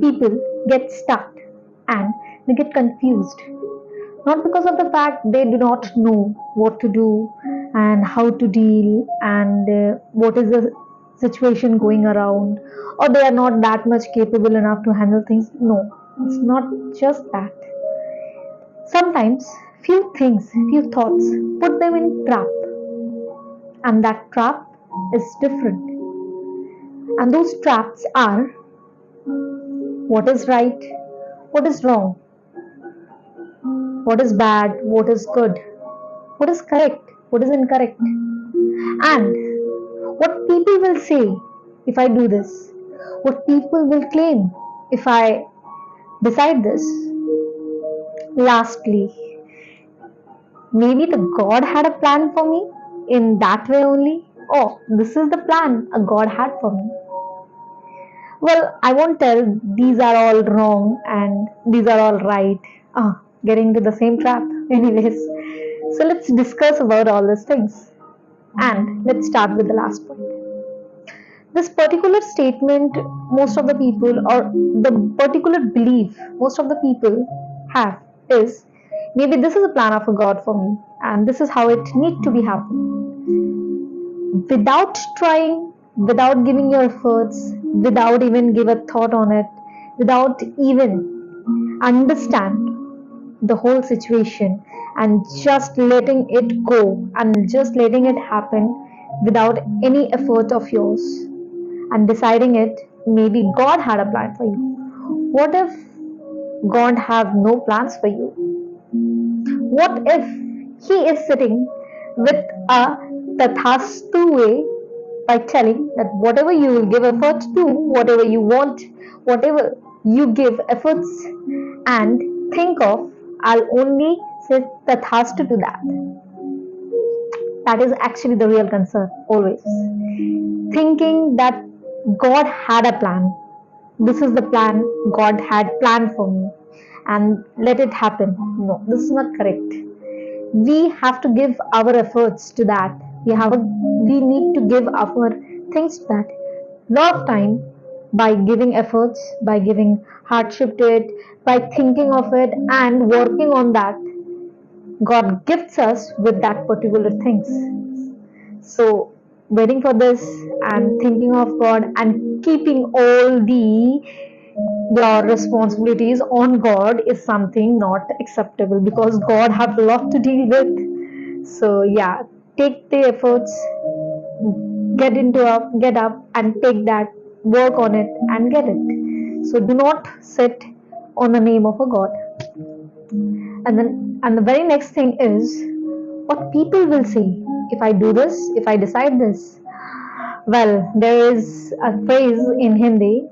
people get stuck and they get confused, not because of the fact they do not know what to do and how to deal and what is the situation going around, or they are not that much capable enough to handle things. No, it's not just that. Sometimes few things, few thoughts put them in trap, and that trap is different. And those traps are what is right, what is wrong, what is bad, what is good, what is correct, what is incorrect, and what people will say if I do this, what people will claim if I decide this. Lastly, maybe the God had a plan for me in that way only. Oh, this is the plan a God had for me. Well, I won't tell these are all wrong and these are all right. Getting to the same trap, anyways. So let's discuss about all these things. And let's start with the last point. This particular statement, most of the people, or the particular belief most of the people have is maybe this is a plan of a God for me and this is how it need to be happen. Without trying, without giving your efforts, without even give a thought on it, without even understand the whole situation and just letting it go and just letting it happen without any effort of yours and deciding it, maybe God had a plan for you. What if God have no plans for you? What if he is sitting with a tathastu way by telling that whatever you will give effort to, whatever you want, whatever you give efforts and think of, I'll only say tathastu to that. That is actually the real concern, always. Thinking that God had a plan. This is the plan God had planned for me and let it happen. No, this is not correct. We have to give our efforts to that. We need to give our things to that. Lot of time by giving efforts, by giving hardship to it, by thinking of it and working on that, God gifts us with that particular things. So waiting for this and thinking of God and keeping all the your responsibilities on God is something not acceptable because God have a lot to deal with. So yeah, take the efforts, get up and take that, work on it and get it. So do not sit on the name of a God. And the very next thing is what people will say if I do this, if I decide this. Well, there is a phrase in Hindi,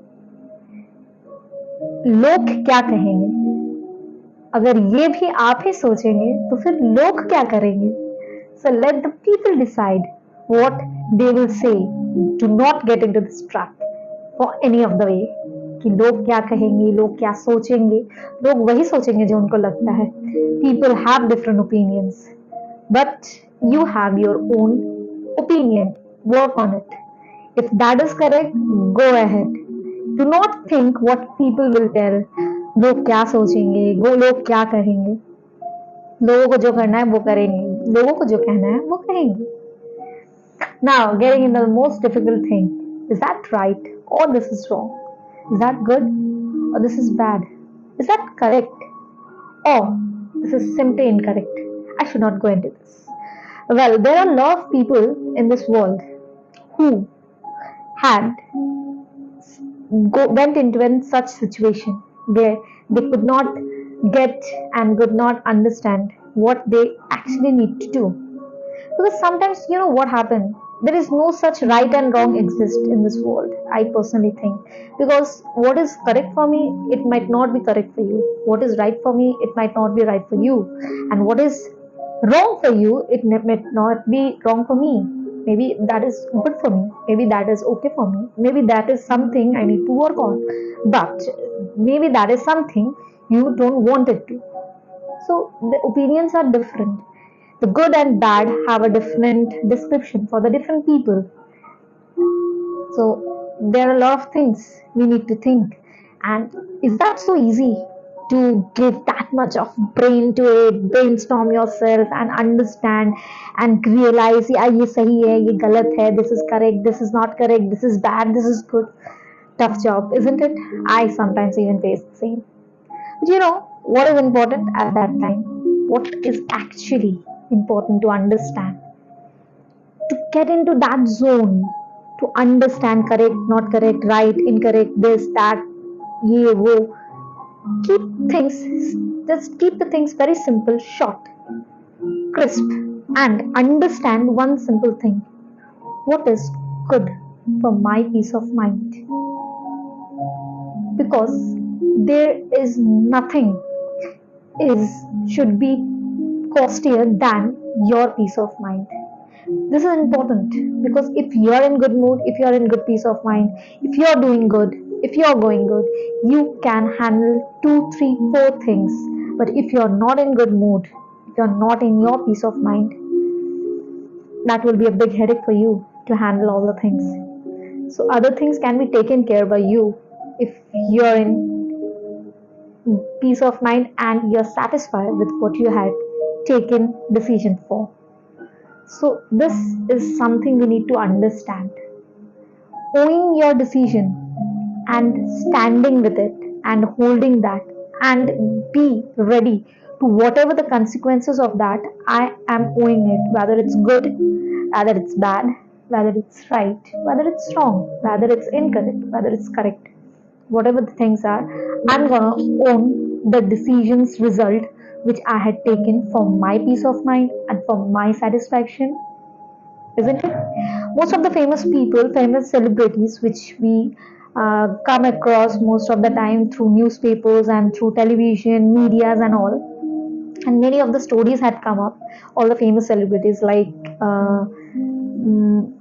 लोग क्या कहेंगे. अगर ये भी आप ही सोचेंगे तो फिर लोग क्या करेंगे. So let the people decide what they will say. Do not get into this trap for any of the way. कि लोग क्या कहेंगे, लोग क्या सोचेंगे. लोग वही सोचेंगे जो उनको लगता है. People have different opinions, but you have your own opinion. Work on it. If that is correct, go ahead. Do not think what people will tell. लोग क्या सोचेंगे, लोग क्या कहेंगे. लोगों को जो करना है वो करेंगे, लोगों को जो कहना है वो कहेंगे. Now, getting into the most difficult thing. Is that right or this is wrong? Is that good or this is bad? Is that correct or this is simply incorrect? I should not go into this. Well, there are a lot of people in this world who had went into such situation where they could not get and could not understand what they actually need to do. Because sometimes, you know what happened? There is no such right and wrong exist in this world, I personally think. Because what is correct for me, it might not be correct for you. What is right for me, it might not be right for you. And what is wrong for you, it might not be wrong for me. Maybe that is good for me. Maybe that is okay for me. Maybe that is something I need to work on. But maybe that is something you don't want it to. So the opinions are different. The good and bad have a different description for the different people. So there are a lot of things we need to think And is that so easy to give that much of brain to it, brainstorm yourself and understand and realize, yeah, ये सही है, ये गलत है, this is correct, this is not correct, this is bad, this is good. Tough job, isn't it? I sometimes even face the same. But you know what is important at that time? What is actually important to understand? To get into that zone, to understand correct, not correct, right, incorrect, this, that, ye, wo. Keep things, just keep the things very simple, short, crisp, and understand one simple thing. What is good for my peace of mind? Because there is nothing is should be costlier than your peace of mind. This is important because if you're in good mood, if you're in good peace of mind, if you're doing good, if you're going good, you can handle two, three, four things. But if you're not in good mood, if you're not in your peace of mind, that will be a big headache for you to handle all the things. So other things can be taken care by you if you're in peace of mind and you're satisfied with what you had taken decision for. So this is something we need to understand. Owning your decision and standing with it and holding that and be ready to whatever the consequences of that. I am owing it, whether it's good, whether it's bad, whether it's right, whether it's wrong, whether it's incorrect, whether it's correct, whatever the things are, I'm gonna own the decision's result which I had taken for my peace of mind and for my satisfaction, isn't it? Most of the famous people, famous celebrities, which we come across most of the time through newspapers and through television, medias, and all. And many of the stories had come up. All the famous celebrities, like mm,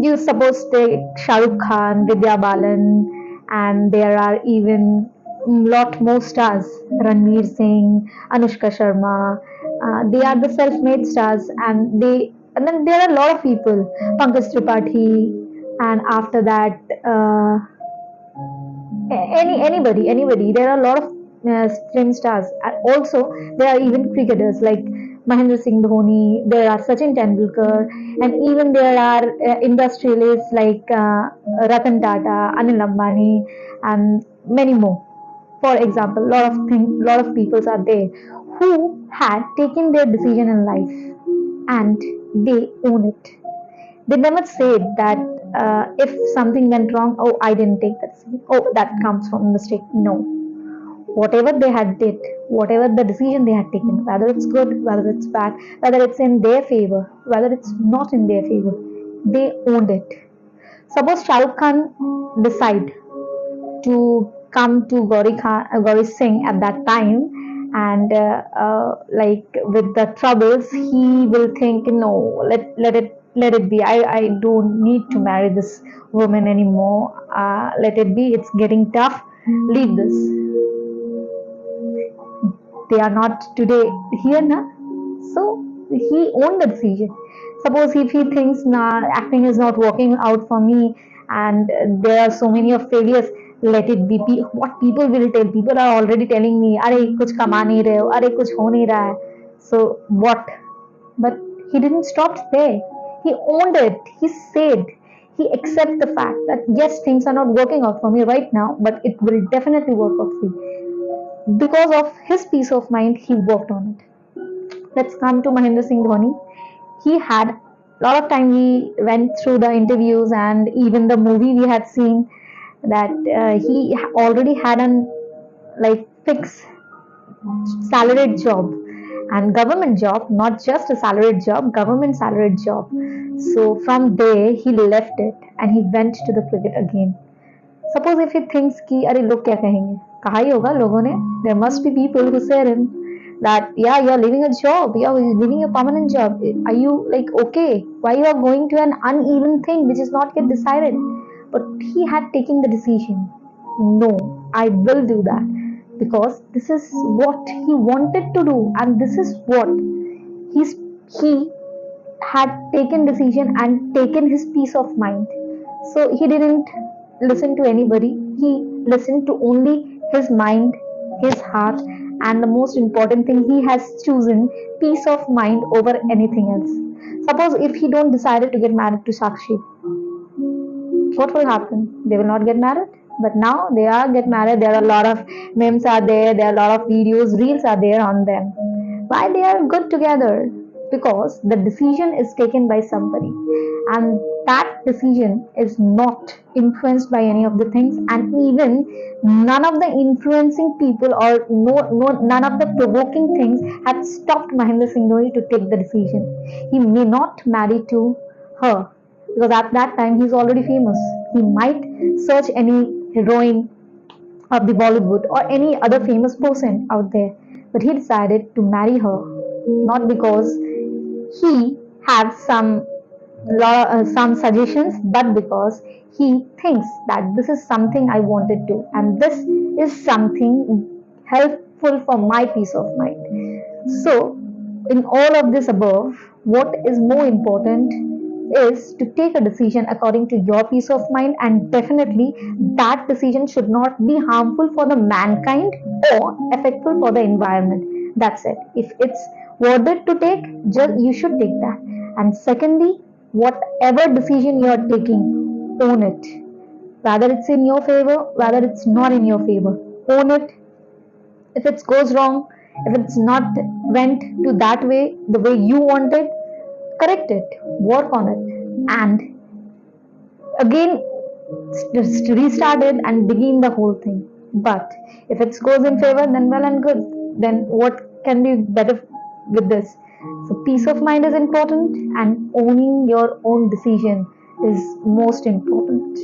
you suppose take Shah Rukh Khan, Vidya Balan, and there are even lot more stars, Ranveer Singh, Anushka Sharma. They are the self-made stars, and then there are a lot of people, Pankaj Tripathi, and after that, anybody. There are a lot of film stars. And also, there are even cricketers like Mahendra Singh Dhoni. There are Sachin Tendulkar, and even there are industrialists like Ratan Tata, Anil Ambani, and many more. For example, lot of people are there who had taken their decision in life and they own it. They never said that if something went wrong, oh, I didn't take that decision. Oh, that comes from mistake. No. Whatever they had did, whatever the decision they had taken, whether it's good, whether it's bad, whether it's in their favor, whether it's not in their favor, they owned it. Suppose Shah Rukh Khan decide to come to Gauri Singh at that time, and like with the troubles, he will think, no, let it be. I don't need to marry this woman anymore. Let it be. It's getting tough. Leave this. They are not today here now. So he owned the decision. Suppose if he thinks nah, acting is not working out for me and there are so many of failures, let it be. What people will tell? People are already telling me, अरे कुछ कमा नहीं रहे हो, अरे कुछ हो नहीं रहा है. So what? But he didn't stop there. He owned it. He said, he accepted the fact that yes, things are not working out for me right now, but it will definitely work out for me. Because of his peace of mind, he worked on it. Let's come to Mahendra Singh Dhoni. He had a lot of time. We went through the interviews and even the movie we had seen that he already had an like fixed salaried job and government job, not just a salaried job, government salaried job. So from there he left it and he went to the cricket again. Suppose if he thinks कि अरे लोग क्या कहेंगे, कहा ही होगा लोगों ने. There must be people who say him that yeah, you are leaving a job, you are leaving a permanent job. Are you like okay? Why you are going to an uneven thing which is not yet decided? But he had taken the decision. No, I will do that because this is what he wanted to do, and this is what he's he had taken decision and taken his peace of mind. So he didn't listen to anybody. He listen to only his mind, his heart, and the most important thing, he has chosen peace of mind over anything else. Suppose if he don't decided to get married to Sakshi, what will happen? They will not get married. But now they are get married. There are a lot of memes are there. There are a lot of videos, reels are there on them. Why they are good together? Because the decision is taken by somebody, and that decision is not influenced by any of the things, and even none of the influencing people or none of the provoking things had stopped Mahendra Singh Dhoni to take the decision. He may not marry to her because at that time he's already famous. He might search any heroine of the Bollywood or any other famous person out there, but he decided to marry her not because he had some suggestions, but because he thinks that this is something I wanted to, and this is something helpful for my peace of mind. So, in all of this above, what is more important is to take a decision according to your peace of mind, and definitely that decision should not be harmful for the mankind or effectful for the environment. That's it. If it's worth it to take, just you should take that. And secondly, whatever decision you are taking, own it. Whether it's in your favor, whether it's not in your favor, own it. If it goes wrong, if it's not went to that way, the way you wanted, correct it, work on it, and again just restart it and begin the whole thing. But if it goes in favor, then well and good. Then what can be better with this? So peace of mind is important, and owning your own decision is most important.